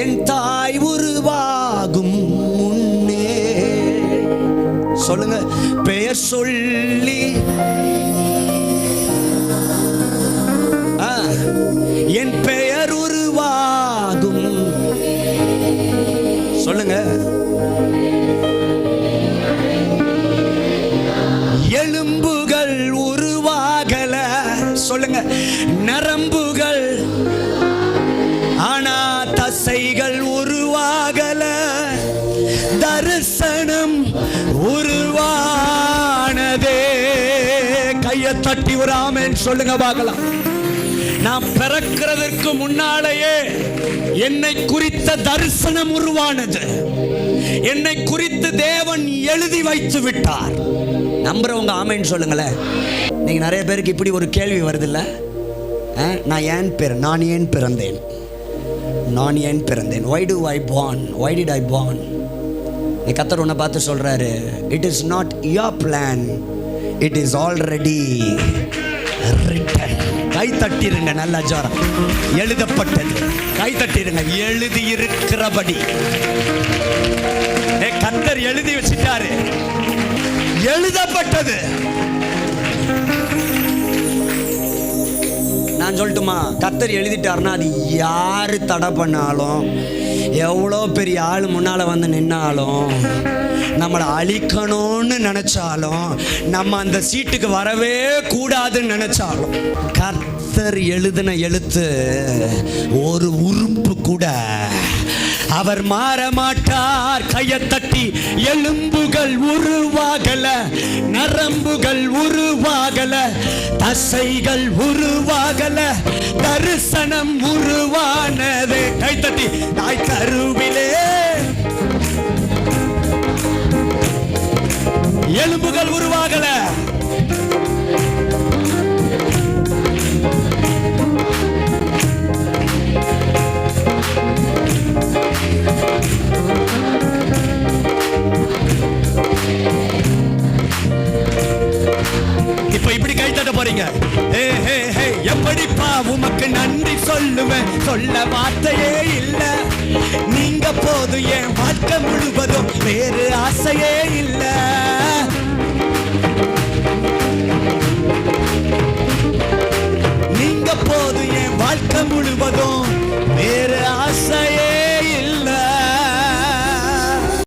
என் தாய் உருவாகும் முன்னே. சொல்லுங்க, பெயர் சொல்லி என் பெயர் உருவாகும். சொல்லுங்க, எலும்புகள் உருவாகல. சொல்லுங்க, நரம்புகள், ஆனா தசைகள் உருவாகல. தரிசனம் உருவானதே. கையை தட்டி ஒரு ஆமென் சொல்லுங்க பார்க்கலாம். நான் பிறக்கிறதற்கு முன்னாலேயே என்னை குறித்த தரிசனம் உருவானது. என்னை குறித்து தேவன் எழுதி வைத்து விட்டார். நம்புறவங்க ஆமென் சொல்லுங்களேன். நீங்க நிறைய பேருக்கு இப்படி ஒரு கேள்வி வருது இல்ல, நான் ஏன் பிறந்தேன்? நான் ஏன் பிறந்தேன்? why do I born? why did I born? நீ கர்த்தர் உன்னை பார்த்து சொல்றாரு, it is not your plan, it is already written. கை தட்டிருங்க நல்ல ஜோரம். எழுதப்பட்டது. கை தட்டிருங்க. எழுதி இருக்கிறபடி. கர்த்தர் எழுதி வச்சிட்டாரு. எழுதப்பட்டது. நான் சொல்லட்டுமா, கர்த்தர் எழுதிட்டாருன்னா அது யாரு தடை பண்ணாலும், எவ்வளோ பெரிய ஆள் முன்னால வந்து நின்னாலும், நம்மளை அழிக்கணும்னு நினைச்சாலும், நம்ம அந்த சீட்டுக்கு வரவே கூடாதுன்னு நினைச்சாலும், கர்த்தர் எழுதின எழுத்து ஒரு உறுப்பு கூட அவர் மாற மாட்டார். கையை தட்டி, எலும்புகள் உருவாகல, நரம்புகள் உருவாகல, தசைகள் உருவாகல, தரிசனம் உருவானது. கை தட்டி, தாய் கருவிலே எலும்புகள் உருவாகல. இப்ப இப்படி கை தட்ட போறீங்க. எப்படிப்பா உமக்கு நன்றி சொல்லுவேன், சொல்ல வார்த்தையே இல்ல. நீங்க போதும், என் வாழ்க்கை முழுவதும் வேறு ஆசையே இல்ல.